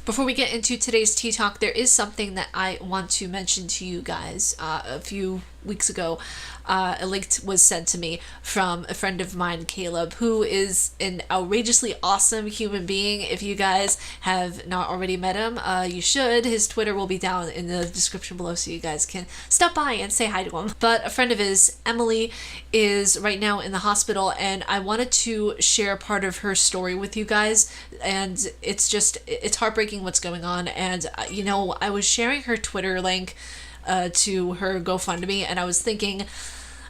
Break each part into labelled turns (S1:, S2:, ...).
S1: Before we get into today's tea talk, there is something that I want to mention to you guys. A few weeks ago, a link was sent to me from a friend of mine, Caleb, who is an outrageously awesome human being. If you guys have not already met him, you should. His Twitter will be down in the description below so you guys can stop by and say hi to him. But a friend of his, Emily, is right now in the hospital, and I wanted to share part of her story with you guys. And it's heartbreaking what's going on. And I was sharing her Twitter link to her GoFundMe, and I was thinking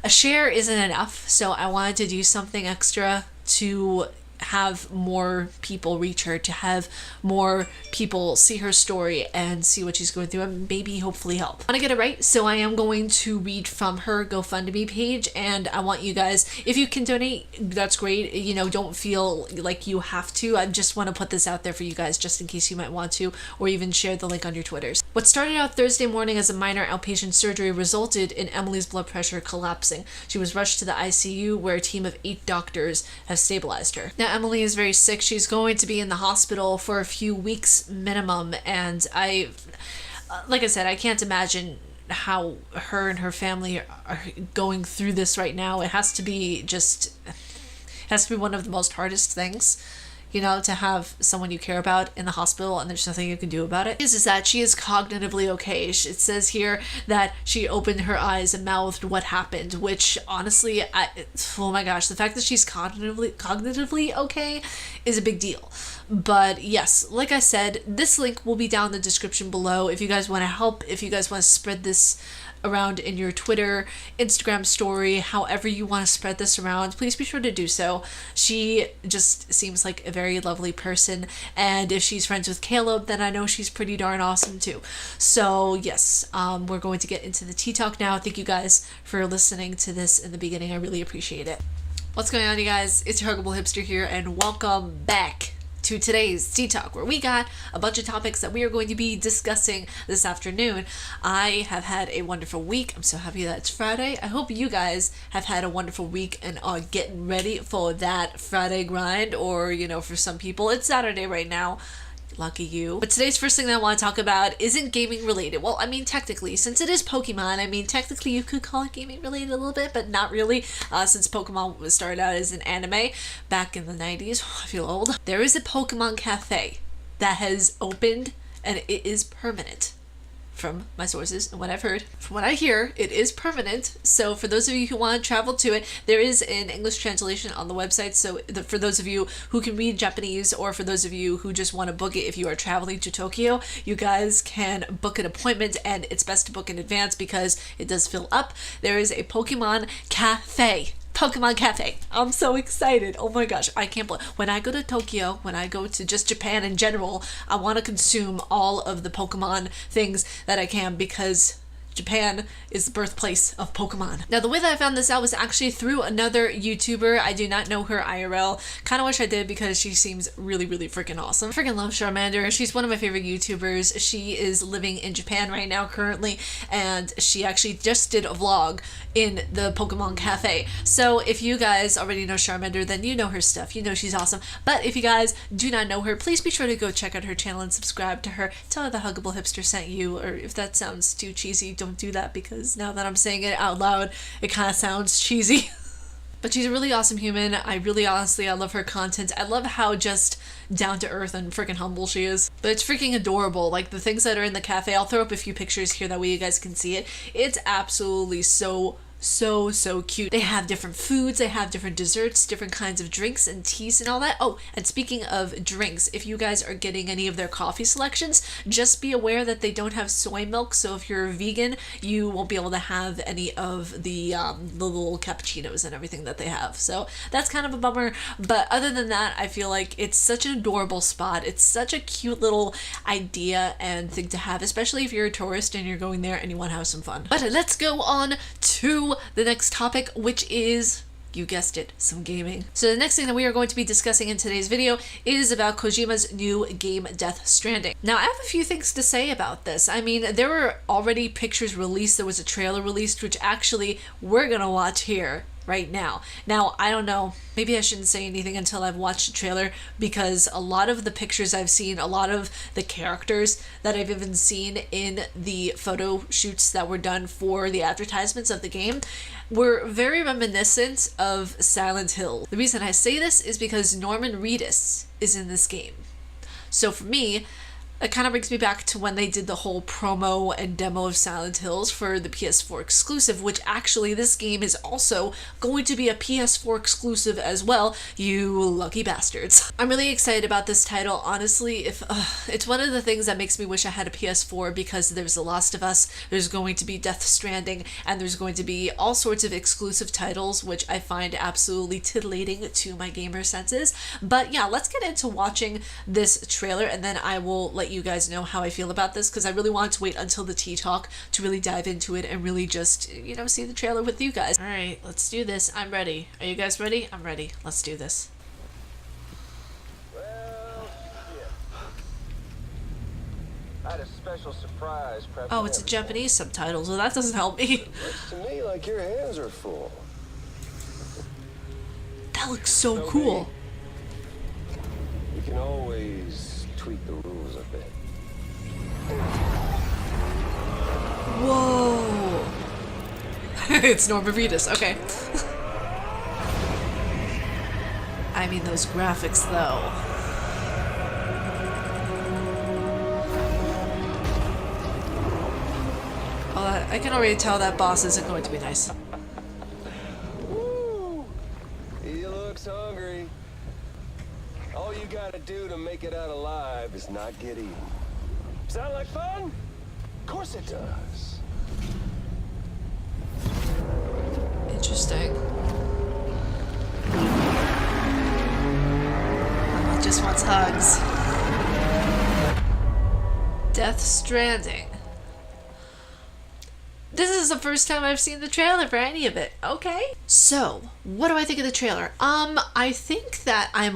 S1: a share isn't enough, so I wanted to do something extra to have more people reach her, to have more people see her story and see what she's going through, and maybe hopefully help. I want to get it right, so I am going to read from her GoFundMe page, and I want you guys, if you can donate, that's great. Don't feel like you have to. I just want to put this out there for you guys just in case you might want to, or even share the link on your Twitters. What started out Thursday morning as a minor outpatient surgery resulted in Emily's blood pressure collapsing. She was rushed to the ICU, where a team of 8 doctors have stabilized her. Now, Emily is very sick. She's going to be in the hospital for a few weeks minimum, and like I said, I can't imagine how her and her family are going through this right now. It has to be one of the most hardest things, to have someone you care about in the hospital and there's nothing you can do about it. Is that she is cognitively okay. It says here that she opened her eyes and mouthed what happened, which honestly, oh my gosh, the fact that she's cognitively okay is a big deal. But yes, like I said, this link will be down in the description below if you guys want to help, if you guys want to spread this around in your Twitter, Instagram story, however you want to spread this around, please be sure to do so. She just seems like a very lovely person, and if she's friends with Caleb, then I know she's pretty darn awesome too. So yes, we're going to get into the tea talk now. Thank you guys for listening to this in the beginning. I really appreciate it. What's going on, you guys? It's your Huggable Hipster here, and welcome back to today's tea talk, where we got a bunch of topics that we are going to be discussing this afternoon. I have had a wonderful week. I'm so happy that it's Friday. I hope you guys have had a wonderful week and are getting ready for that Friday grind, or for some people it's Saturday right now. Lucky you. But today's first thing that I want to talk about isn't gaming related. Well, technically, since it is Pokemon, technically you could call it gaming related a little bit, but not really, since Pokemon started out as an anime back in the 90s. I feel old. There is a Pokemon cafe that has opened, and it is permanent. From my sources and what I've heard. From what I hear, it is permanent. So for those of you who want to travel to it, there is an English translation on the website. So for those of you who can read Japanese, or for those of you who just want to book it if you are traveling to Tokyo, you guys can book an appointment, and it's best to book in advance because it does fill up. There is a Pokemon cafe. Pokemon Cafe. I'm so excited. Oh my gosh, I can't believe. When I go to Tokyo, when I go to just Japan in general, I want to consume all of the Pokemon things that I can, because Japan is the birthplace of Pokemon. Now, the way that I found this out was actually through another YouTuber. I do not know her IRL. Kind of wish I did, because she seems really, really freaking awesome. Freaking love Charmander. She's one of my favorite YouTubers. She is living in Japan right now currently, and she actually just did a vlog in the Pokemon Cafe. So if you guys already know Charmander, then you know her stuff. You know she's awesome. But if you guys do not know her, please be sure to go check out her channel and subscribe to her. Tell her the Huggable Hipster sent you, or if that sounds too cheesy, don't do that, because now that I'm saying it out loud, it kind of sounds cheesy. But she's a really awesome human. I love her content. I love how just down to earth and freaking humble she is. But it's freaking adorable. Like the things that are in the cafe, I'll throw up a few pictures here, that way you guys can see it. It's absolutely so cute. They have different foods, they have different desserts, different kinds of drinks and teas and all that. Oh, and speaking of drinks, if you guys are getting any of their coffee selections, just be aware that they don't have soy milk, so if you're a vegan, you won't be able to have any of the little cappuccinos and everything that they have. So that's kind of a bummer, but other than that, I feel like it's such an adorable spot. It's such a cute little idea and thing to have, especially if you're a tourist and you're going there and you want to have some fun. But let's go on to the next topic, which is, you guessed it, some gaming. So the next thing that we are going to be discussing in today's video is about Kojima's new game, Death Stranding. Now, I have a few things to say about this. There were already pictures released, there was a trailer released, which actually we're gonna watch here right now. Now, I don't know, maybe I shouldn't say anything until I've watched the trailer, because a lot of the pictures I've seen, a lot of the characters that I've even seen in the photo shoots that were done for the advertisements of the game were very reminiscent of Silent Hill. The reason I say this is because Norman Reedus is in this game. So for me, it kind of brings me back to when they did the whole promo and demo of Silent Hills for the PS4 exclusive, which actually this game is also going to be a PS4 exclusive as well, you lucky bastards. I'm really excited about this title, honestly. It's one of the things that makes me wish I had a PS4, because there's The Last of Us, there's going to be Death Stranding, and there's going to be all sorts of exclusive titles, which I find absolutely titillating to my gamer senses. But yeah, let's get into watching this trailer, and then I will let you guys know how I feel about this, because I really wanted to wait until the tea talk to really dive into it and really just, you know, see the trailer with you guys. All right, let's do this. I'm ready. Are you guys ready? I'm ready. Let's do this.
S2: Well, yeah. I had a special surprise prepped.
S1: Oh, it's a Japanese subtitle, so that doesn't help me.
S2: Looks to me like your hands are full.
S1: That looks so cool.
S2: We can always tweak the rules a bit.
S1: Whoa. It's Norman Reedus. Okay. I mean, those graphics, though. Oh, I can already tell that boss isn't going to be nice.
S2: Woo! He looks hungry. All you gotta do to make it out alive is not get eaten. Sound like fun? Of course it does.
S1: Interesting. It just wants hugs. Death Stranding. This is the first time I've seen the trailer for any of it. Okay. So, what do I think of the trailer? I think that I'm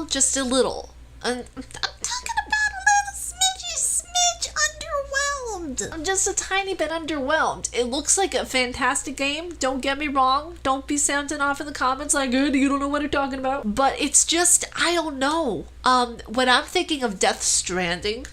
S1: just a little, I'm talking about a little smidge underwhelmed. I'm just a tiny bit underwhelmed. It looks like a fantastic game. Don't get me wrong. Don't be sounding off in the comments like, good, you don't know what you're talking about. But it's just, I don't know. When I'm thinking of Death Stranding,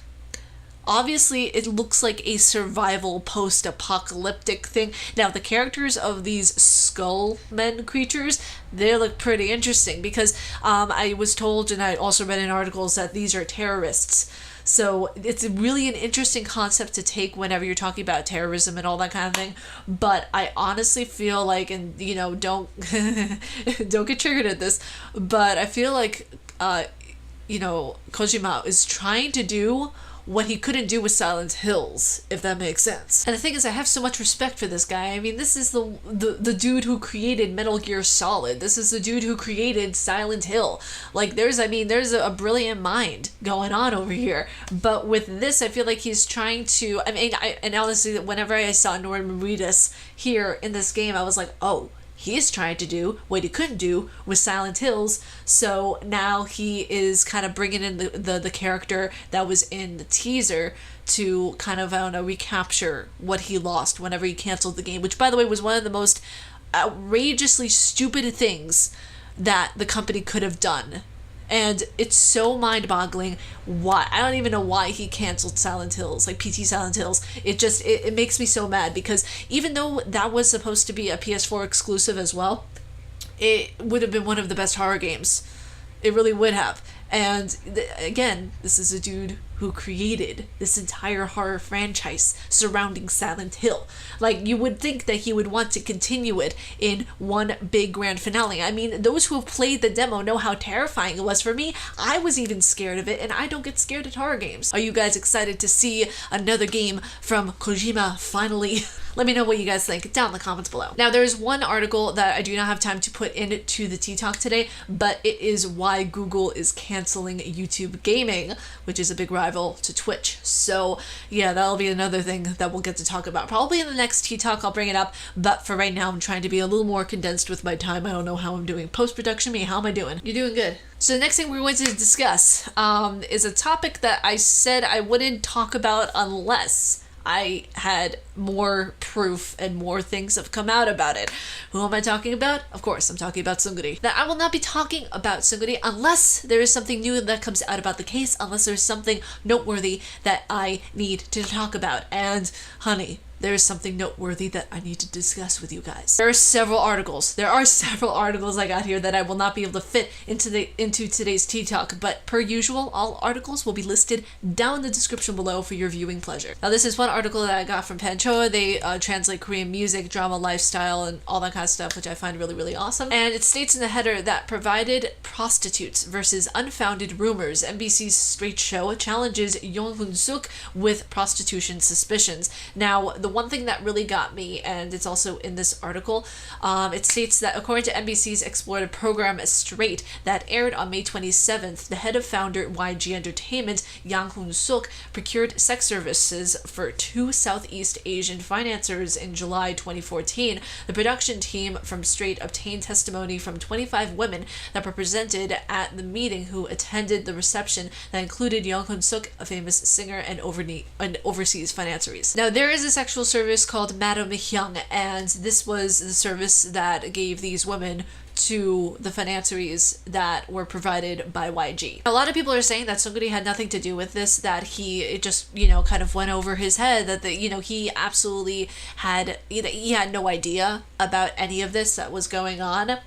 S1: obviously, it looks like a survival post-apocalyptic thing. Now, the characters of these skull men creatures, they look pretty interesting, because I was told, and I also read in articles, that these are terrorists. So it's really an interesting concept to take whenever you're talking about terrorism and all that kind of thing. But I honestly feel like, and you know, don't don't get triggered at this, but I feel like you know, Kojima is trying to do what he couldn't do with Silent Hills, if that makes sense. And the thing is, I have so much respect for this guy. I mean, this is the dude who created Metal Gear Solid. This is the dude who created Silent Hill. Like, there's a brilliant mind going on over here. But with this, I feel like he's trying to, and honestly, whenever I saw Norman Reedus here in this game, I was like, oh, he's trying to do what he couldn't do with Silent Hills, so now he is kind of bringing in the character that was in the teaser to kind of, I don't know, recapture what he lost whenever he canceled the game, which, by the way, was one of the most outrageously stupid things that the company could have done. And it's so mind-boggling why. I don't even know why he canceled Silent Hills, like PT Silent Hills. It makes me so mad, because even though that was supposed to be a PS4 exclusive as well, it would have been one of the best horror games. It really would have. And again, this is a dude who created this entire horror franchise surrounding Silent Hill. Like, you would think that he would want to continue it in one big grand finale. I mean, those who have played the demo know how terrifying it was for me. I was even scared of it, and I don't get scared at horror games. Are you guys excited to see another game from Kojima finally? Let me know what you guys think down in the comments below. Now, there is one article that I do not have time to put into the Tea Talk today, but it is why Google is canceling YouTube gaming, which is a big rival to Twitch. So yeah, that'll be another thing that we'll get to talk about. Probably in the next Tea Talk I'll bring it up, but for right now I'm trying to be a little more condensed with my time. I don't know how I'm doing post-production. How am I doing? You're doing good. So the next thing we're going to discuss is a topic that I said I wouldn't talk about unless I had more proof and more things have come out about it. Who am I talking about? Of course, I'm talking about seungri. Now, I will not be talking about seungri unless there is something new that comes out about the case, unless there's something noteworthy that I need to talk about. And honey, there is something noteworthy that I need to discuss with you guys. There are several articles I got here that I will not be able to fit into today's tea talk, but per usual, all articles will be listed down in the description below for your viewing pleasure. Now, this is one article that I got from Panchoa. They translate Korean music, drama, lifestyle, and all that kind of stuff, which I find really, really awesome. And it states in the header that provided prostitutes versus unfounded rumors, MBC's straight show challenges Yoon Hoon-suk with prostitution suspicions. Now, the one thing that really got me, and it's also in this article, it states that according to NBC's exploited program Straight that aired on May 27th, the head of founder YG Entertainment, Yang Hoon-suk, procured sex services for 2 Southeast Asian financiers in July 2014. The production team from Straight obtained testimony from 25 women that were presented at the meeting who attended the reception that included Yang Hoon-suk, a famous singer and overseas financiers. Now, there is a sexual service called Madam Hyung, and this was the service that gave these women to the financiers that were provided by YG. A lot of people are saying that seungri had nothing to do with this, that it just, kind of went over his head, that he absolutely had, he had no idea about any of this that was going on.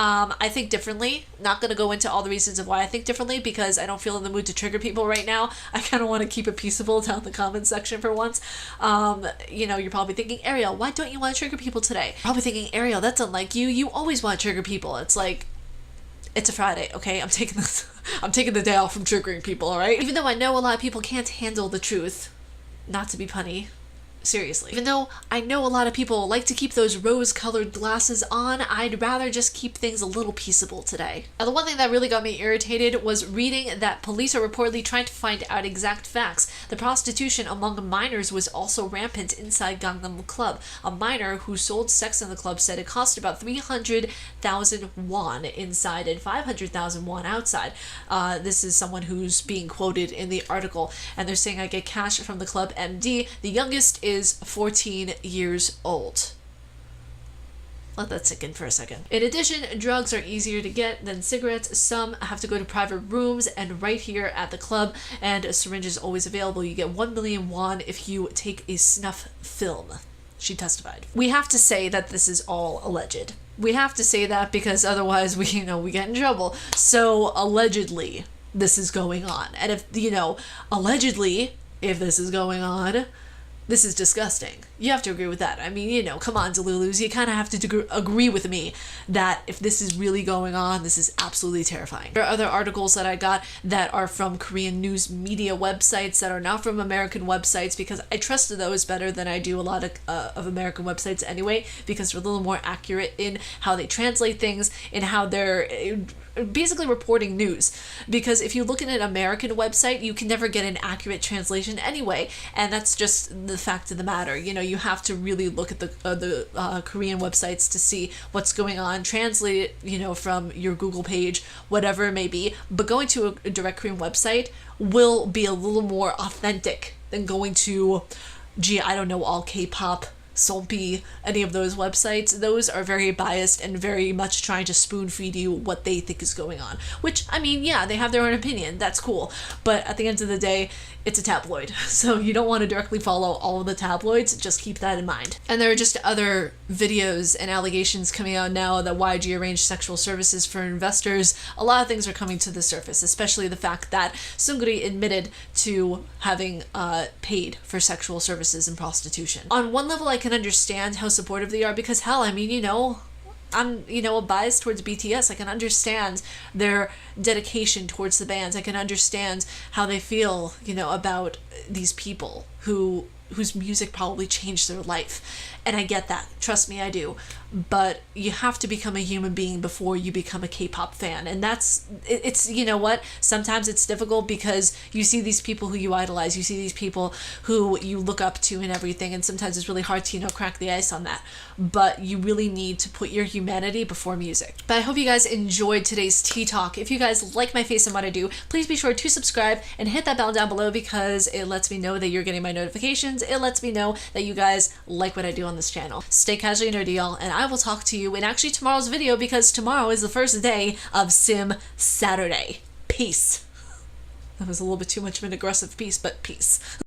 S1: I think differently. Not going to go into all the reasons of why I think differently because I don't feel in the mood to trigger people right now. I kind of want to keep it peaceable down in the comments section for once. You're probably thinking, Ariel, why don't you want to trigger people today? Probably thinking, Ariel, that's unlike you. You always want to trigger people. It's like, it's a Friday, okay? I'm taking the day off from triggering people, all right? Even though I know a lot of people can't handle the truth, not to be punny. Seriously. Even though I know a lot of people like to keep those rose-colored glasses on, I'd rather just keep things a little peaceable today. Now, the one thing that really got me irritated was reading that police are reportedly trying to find out exact facts. The prostitution among minors was also rampant inside Gangnam Club. A minor who sold sex in the club said it cost about 300,000 won inside and 500,000 won outside. This is someone who's being quoted in the article, and they're saying I get cash from the club MD. The youngest is 14 years old. Let that sink in for a second. In addition, drugs are easier to get than cigarettes. Some have to go to private rooms, and right here at the club, and a syringe is always available. You get 1 million won if you take a snuff film, she testified. We have to say that this is all alleged. We have to say that because otherwise we get in trouble. So allegedly this is going on. And if, allegedly, if this is going on, this is disgusting. You have to agree with that. I mean, come on, Delulus. You kind of have to agree with me that if this is really going on, this is absolutely terrifying. There are other articles that I got that are from Korean news media websites that are not from American websites because I trust those better than I do a lot of American websites anyway, because they're a little more accurate in how they translate things, in how they're basically reporting news. Because if you look at an American website, you can never get an accurate translation anyway, and that's just the fact of the matter. You have to really look at the Korean websites to see what's going on, translate it, from your Google page, whatever it may be. But going to a direct Korean website will be a little more authentic than going to, I don't know, all K-pop, Solpi, any of those websites. Those are very biased and very much trying to spoon feed you what they think is going on. Which, I mean, yeah, they have their own opinion. That's cool. But at the end of the day, it's a tabloid. So you don't want to directly follow all of the tabloids. Just keep that in mind. And there are just other videos and allegations coming out now that YG arranged sexual services for investors. A lot of things are coming to the surface, especially the fact that seungri admitted to having paid for sexual services and prostitution. On one level, I can understand how supportive they are because, hell, I mean, I'm, a bias towards BTS. I can understand their dedication towards the bands. I can understand how they feel, about these people whose music probably changed their life. And I get that. Trust me, I do. but you have to become a human being before you become a K-pop fan. And it's, you know what, sometimes it's difficult because you see these people who you idolize, you see these people who you look up to and everything, and sometimes it's really hard to, you know, crack the ice on that. But you really need to put your humanity before music. But I hope you guys enjoyed today's tea talk. If you guys like my face and what I do, please be sure to subscribe and hit that bell down below, because it lets me know that you're getting my notifications. It lets me know that you guys like what I do on this channel. Stay casually nerdy, y'all, and I will talk to you in actually tomorrow's video, because tomorrow is the first day of Sim Saturday. Peace. That was a little bit too much of an aggressive peace, but peace.